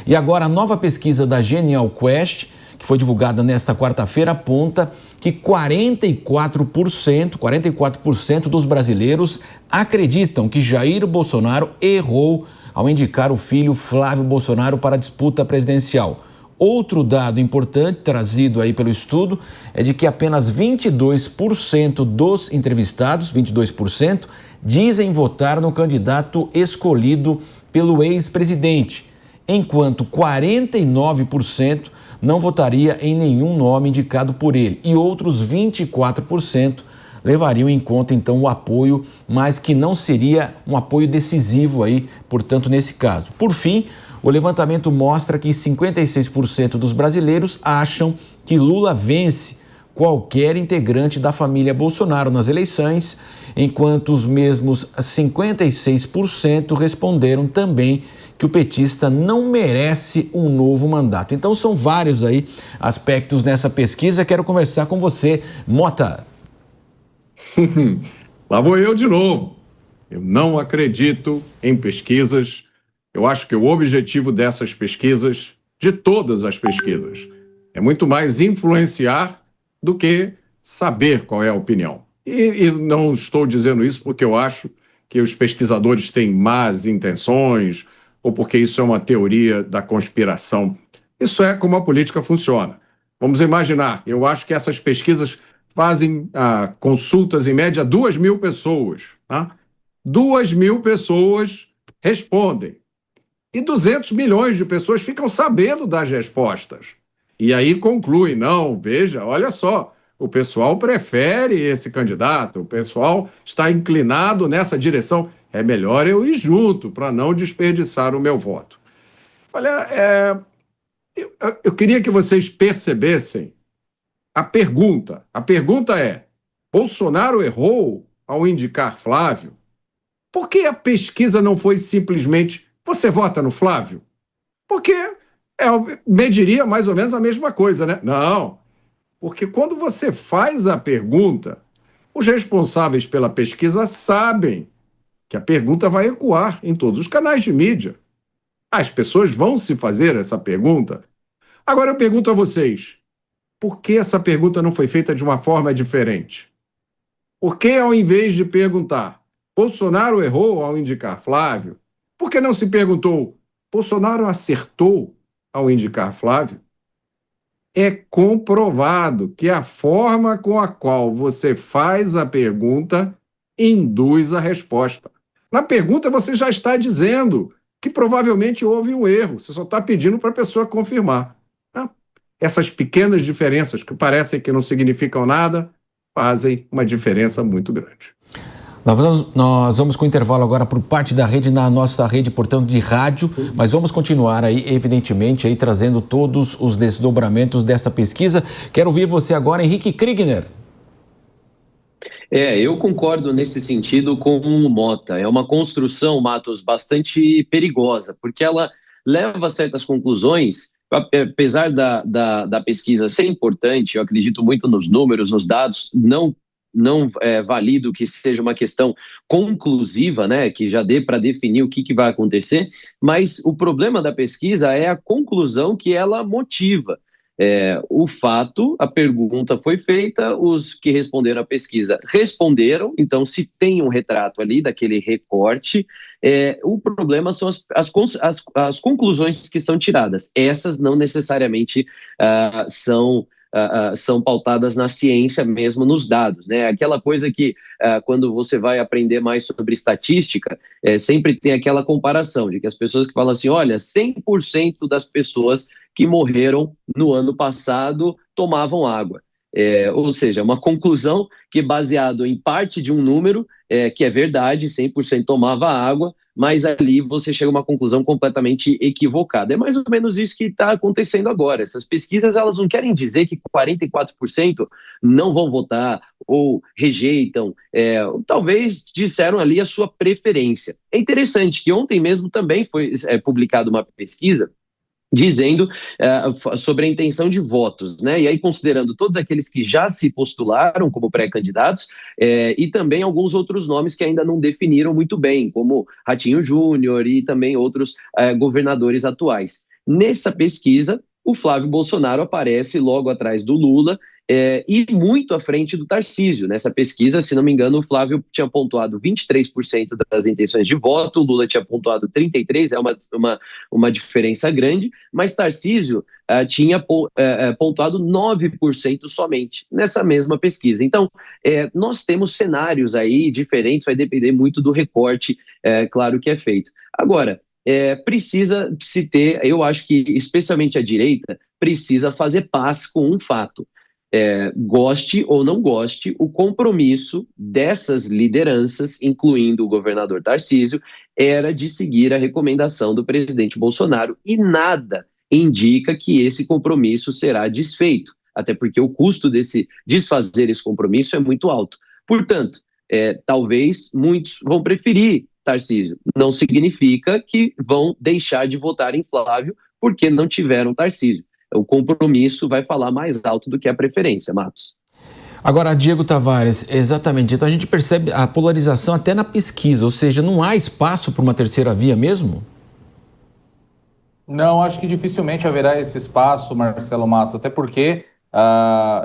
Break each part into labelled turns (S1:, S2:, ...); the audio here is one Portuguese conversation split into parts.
S1: E agora a nova pesquisa da Genial Quest, que foi divulgada nesta quarta-feira, aponta que 44% dos brasileiros acreditam que Jair Bolsonaro errou ao indicar o filho Flávio Bolsonaro para a disputa presidencial. Outro dado importante trazido aí pelo estudo é de que apenas 22% dos entrevistados, 22%, dizem votar no candidato escolhido pelo ex-presidente, enquanto 49% não votaria em nenhum nome indicado por ele e outros 24% levariam em conta então o apoio, mas que não seria um apoio decisivo aí, portanto, nesse caso. Por fim, o levantamento mostra que 56% dos brasileiros acham que Lula vence qualquer integrante da família Bolsonaro nas eleições, enquanto os mesmos 56% responderam também que o petista não merece um novo mandato. Então são vários aí aspectos nessa pesquisa. Quero conversar com você, Mota.
S2: Lá vou eu de novo. Eu não acredito em pesquisas. Eu acho que o objetivo dessas pesquisas, de todas as pesquisas, é muito mais influenciar do que saber qual é a opinião. E não estou dizendo isso porque eu acho que os pesquisadores têm más intenções ou porque isso é uma teoria da conspiração. Isso é como a política funciona. Vamos imaginar, eu acho que essas pesquisas fazem consultas, em média, 2.000 pessoas. Tá? 2.000 pessoas respondem. E 200 milhões de pessoas ficam sabendo das respostas. E aí conclui, não, veja, olha só, o pessoal prefere esse candidato, o pessoal está inclinado nessa direção. É melhor eu ir junto para não desperdiçar o meu voto. Olha, eu queria que vocês percebessem a pergunta. A pergunta é, Bolsonaro errou ao indicar Flávio? Por que a pesquisa não foi simplesmente, você vota no Flávio? Porque mediria mais ou menos a mesma coisa, né? Não, porque quando você faz a pergunta, os responsáveis pela pesquisa sabem que a pergunta vai ecoar em todos os canais de mídia. As pessoas vão se fazer essa pergunta. Agora eu pergunto a vocês, por que essa pergunta não foi feita de uma forma diferente? Por que, ao invés de perguntar, Bolsonaro errou ao indicar Flávio, por que não se perguntou, Bolsonaro acertou ao indicar Flávio? É comprovado que a forma com a qual você faz a pergunta induz a resposta. Na pergunta você já está dizendo que provavelmente houve um erro, você só está pedindo para a pessoa confirmar. Essas pequenas diferenças que parecem que não significam nada, fazem uma diferença muito grande.
S1: Nós vamos com o intervalo agora por parte da rede, na nossa rede, portanto, de rádio, mas vamos continuar aí, evidentemente, aí trazendo todos os desdobramentos dessa pesquisa. Quero ouvir você agora, Henrique Kriegner.
S3: Eu concordo nesse sentido com o Mota. É uma construção, Matos, bastante perigosa, porque ela leva a certas conclusões, apesar da pesquisa ser importante, eu acredito muito nos números, nos dados, não valido que seja uma questão conclusiva, né, que já dê para definir o que vai acontecer, mas o problema da pesquisa é a conclusão que ela motiva. O fato, a pergunta foi feita, os que responderam à pesquisa responderam, então se tem um retrato ali daquele recorte, o problema são as conclusões que são tiradas. Essas não necessariamente são pautadas na ciência mesmo, nos dados, né? Aquela coisa que quando você vai aprender mais sobre estatística, sempre tem aquela comparação de que as pessoas que falam assim, olha, 100% das pessoas que morreram no ano passado tomavam água. Ou seja, uma conclusão que é baseado em parte de um número, que é verdade, 100% tomava água, mas ali você chega a uma conclusão completamente equivocada. É mais ou menos isso que está acontecendo agora. Essas pesquisas, elas não querem dizer que 44% não vão votar ou rejeitam, talvez disseram ali a sua preferência. É interessante que ontem mesmo também foi publicada uma pesquisa dizendo sobre a intenção de votos, né? E aí considerando todos aqueles que já se postularam como pré-candidatos e também alguns outros nomes que ainda não definiram muito bem, como Ratinho Júnior e também outros governadores atuais. Nessa pesquisa, o Flávio Bolsonaro aparece logo atrás do Lula e muito à frente do Tarcísio. Nessa pesquisa, se não me engano, o Flávio tinha pontuado 23% das intenções de voto, o Lula tinha pontuado 33%, uma diferença grande, mas Tarcísio tinha pontuado 9% somente nessa mesma pesquisa. Então, nós temos cenários aí diferentes, vai depender muito do recorte, claro, que é feito. Agora, precisa se ter, eu acho que especialmente a direita, precisa fazer paz com um fato. Goste ou não goste, o compromisso dessas lideranças, incluindo o governador Tarcísio, era de seguir a recomendação do presidente Bolsonaro e nada indica que esse compromisso será desfeito, até porque o custo desse desfazer esse compromisso é muito alto. Portanto, talvez muitos vão preferir Tarcísio. Não significa que vão deixar de votar em Flávio porque não tiveram Tarcísio. O compromisso vai falar mais alto do que a preferência, Matos.
S1: Agora, Diego Tavares, exatamente. Então a gente percebe a polarização até na pesquisa, ou seja, não há espaço para uma terceira via mesmo?
S4: Não, acho que dificilmente haverá esse espaço, Marcelo Matos, até porque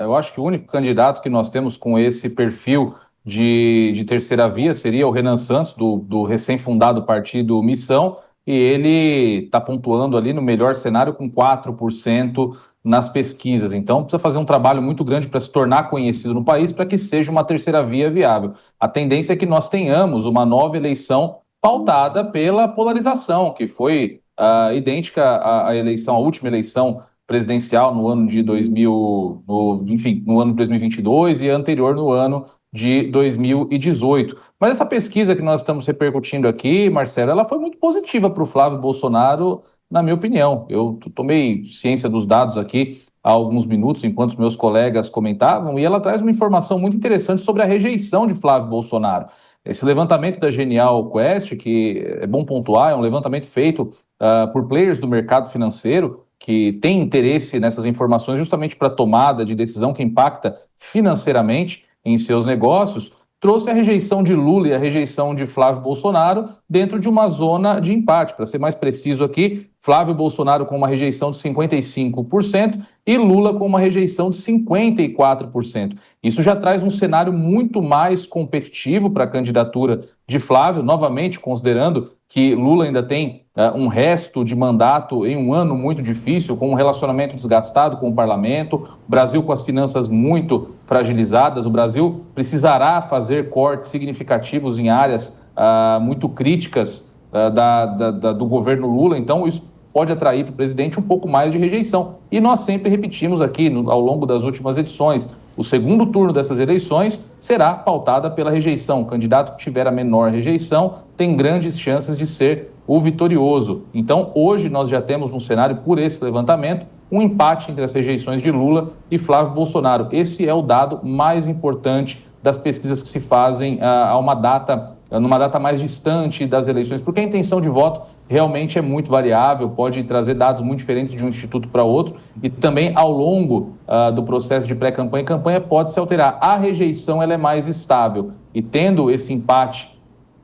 S4: eu acho que o único candidato que nós temos com esse perfil de terceira via seria o Renan Santos, do recém-fundado partido Missão, e ele está pontuando ali no melhor cenário com 4% nas pesquisas. Então, precisa fazer um trabalho muito grande para se tornar conhecido no país, para que seja uma terceira via viável. A tendência é que nós tenhamos uma nova eleição pautada pela polarização, que foi idêntica à última eleição presidencial no ano de 2022 e anterior no ano de 2018. Mas essa pesquisa que nós estamos repercutindo aqui, Marcelo, ela foi muito positiva para o Flávio Bolsonaro, na minha opinião. Eu tomei ciência dos dados aqui há alguns minutos, enquanto os meus colegas comentavam, e ela traz uma informação muito interessante sobre a rejeição de Flávio Bolsonaro. Esse levantamento da Genial Quest, que é bom pontuar, é um levantamento feito por players do mercado financeiro, que tem interesse nessas informações justamente para tomada de decisão que impacta financeiramente em seus negócios, trouxe a rejeição de Lula e a rejeição de Flávio Bolsonaro dentro de uma zona de empate. Para ser mais preciso aqui, Flávio Bolsonaro com uma rejeição de 55% e Lula com uma rejeição de 54%. Isso já traz um cenário muito mais competitivo para a candidatura de Flávio, novamente considerando que Lula ainda tem um resto de mandato em um ano muito difícil, com um relacionamento desgastado com o parlamento, o Brasil com as finanças muito fragilizadas, o Brasil precisará fazer cortes significativos em áreas muito críticas do governo Lula, então isso pode atrair para o presidente um pouco mais de rejeição. E nós sempre repetimos aqui, ao longo das últimas edições, o segundo turno dessas eleições será pautada pela rejeição. O candidato que tiver a menor rejeição tem grandes chances de ser o vitorioso. Então, hoje nós já temos um cenário, por esse levantamento, um empate entre as rejeições de Lula e Flávio Bolsonaro. Esse é o dado mais importante das pesquisas que se fazem numa data mais distante das eleições, porque a intenção de voto realmente é muito variável, pode trazer dados muito diferentes de um instituto para outro, e também ao longo do processo de pré-campanha e campanha pode se alterar. A rejeição ela é mais estável, e tendo esse empate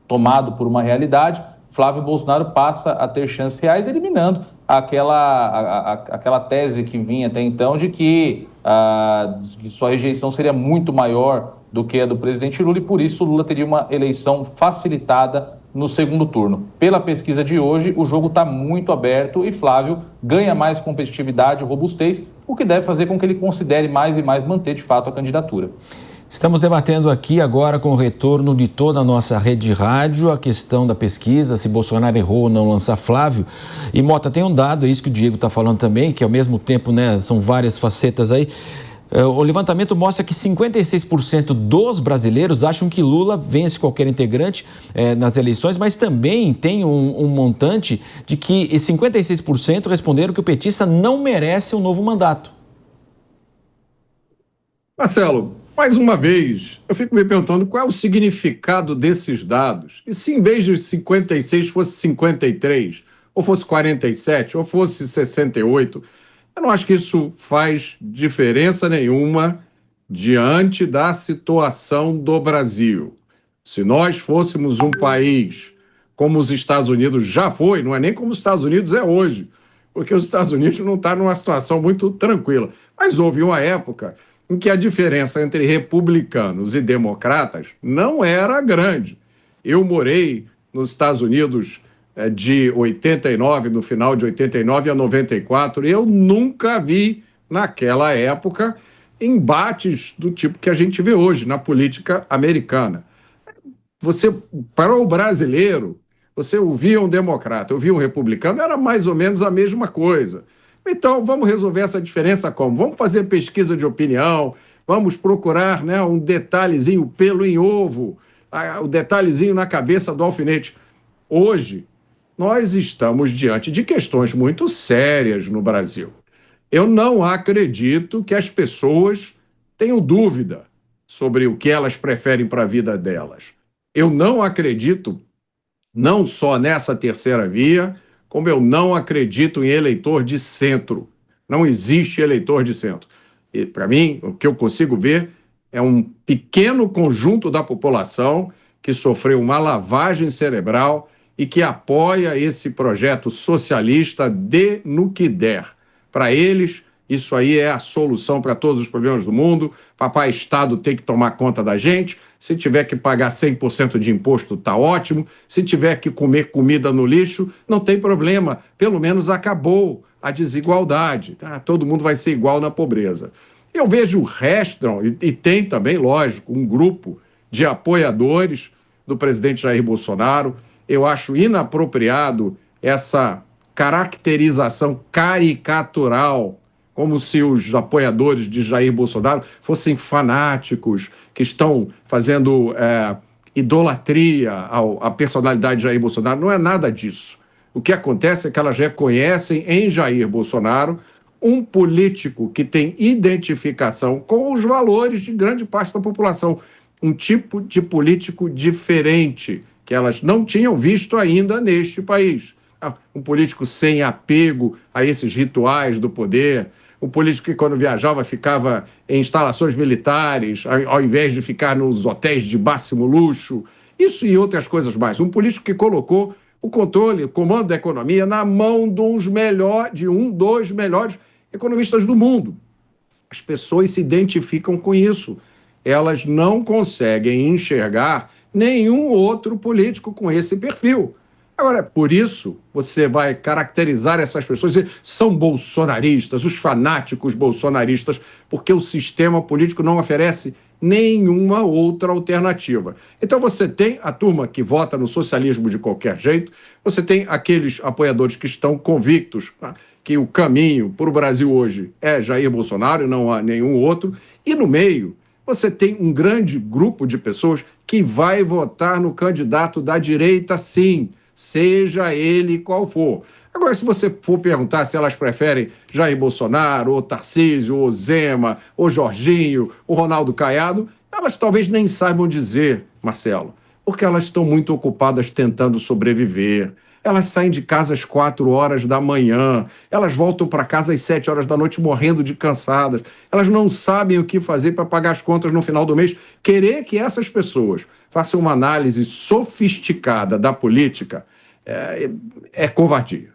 S4: tomado por uma realidade, Flávio Bolsonaro passa a ter chances reais, eliminando aquela tese que vinha até então de que sua rejeição seria muito maior do que a do presidente Lula, e por isso Lula teria uma eleição facilitada no segundo turno. Pela pesquisa de hoje, o jogo está muito aberto e Flávio ganha mais competitividade e robustez, o que deve fazer com que ele considere mais e mais manter de fato a candidatura.
S1: Estamos debatendo aqui agora com o retorno de toda a nossa rede de rádio a questão da pesquisa, se Bolsonaro errou ou não lançar Flávio. E Mota, tem um dado, é isso que o Diego está falando também, que ao mesmo tempo, né, são várias facetas aí. O levantamento mostra que 56% dos brasileiros acham que Lula vence qualquer integrante nas eleições, mas também tem um montante de que 56% responderam que o petista não merece um novo mandato.
S2: Marcelo, mais uma vez, eu fico me perguntando qual é o significado desses dados. E se em vez de 56 fosse 53, ou fosse 47, ou fosse 68. Eu não acho que isso faz diferença nenhuma diante da situação do Brasil. Se nós fôssemos um país como os Estados Unidos já foi, não é nem como os Estados Unidos é hoje, porque os Estados Unidos não está numa situação muito tranquila. Mas houve uma época em que a diferença entre republicanos e democratas não era grande. Eu morei nos Estados Unidos de 89, no final de 89 a 94, e eu nunca vi, naquela época, embates do tipo que a gente vê hoje na política americana. Para o brasileiro, você ouvia um democrata, ouvia um republicano, era mais ou menos a mesma coisa. Então, vamos resolver essa diferença como? Vamos fazer pesquisa de opinião, vamos procurar, né, um detalhezinho, pelo em ovo, o detalhezinho na cabeça do alfinete. Hoje, nós estamos diante de questões muito sérias no Brasil. Eu não acredito que as pessoas tenham dúvida sobre o que elas preferem para a vida delas. Eu não acredito, não só nessa terceira via, como eu não acredito em eleitor de centro. Não existe eleitor de centro. E, para mim, o que eu consigo ver é um pequeno conjunto da população que sofreu uma lavagem cerebral e que apoia esse projeto socialista dê no que der. Para eles, isso aí é a solução para todos os problemas do mundo. Papai Estado tem que tomar conta da gente. Se tiver que pagar 100% de imposto, está ótimo. Se tiver que comer comida no lixo, não tem problema. Pelo menos acabou a desigualdade. Todo mundo vai ser igual na pobreza. Eu vejo o resto, e tem também, lógico, um grupo de apoiadores do presidente Jair Bolsonaro. Eu acho inapropriado essa caracterização caricatural, como se os apoiadores de Jair Bolsonaro fossem fanáticos que estão fazendo idolatria à personalidade de Jair Bolsonaro. Não é nada disso. O que acontece é que elas reconhecem em Jair Bolsonaro um político que tem identificação com os valores de grande parte da população, um tipo de político diferente, que elas não tinham visto ainda neste país. Um político sem apego a esses rituais do poder, um político que, quando viajava, ficava em instalações militares, ao invés de ficar nos hotéis de máximo luxo, isso e outras coisas mais. Um político que colocou o controle, o comando da economia na mão dos melhores economistas do mundo. As pessoas se identificam com isso. Elas não conseguem enxergar nenhum outro político com esse perfil. Agora, por isso, você vai caracterizar essas pessoas, dizer, são bolsonaristas, os fanáticos bolsonaristas, porque o sistema político não oferece nenhuma outra alternativa. Então você tem a turma que vota no socialismo de qualquer jeito, você tem aqueles apoiadores que estão convictos, tá, que o caminho para o Brasil hoje é Jair Bolsonaro e não há nenhum outro, e no meio você tem um grande grupo de pessoas que vai votar no candidato da direita, sim, seja ele qual for. Agora, se você for perguntar se elas preferem Jair Bolsonaro, ou Tarcísio, ou Zema, ou Jorginho, ou Ronaldo Caiado, elas talvez nem saibam dizer, Marcelo, porque elas estão muito ocupadas tentando sobreviver. Elas saem de casa às 4 horas da manhã, elas voltam para casa às 7 horas da noite morrendo de cansadas. Elas não sabem o que fazer para pagar as contas no final do mês. Querer que essas pessoas façam uma análise sofisticada da política é covardia.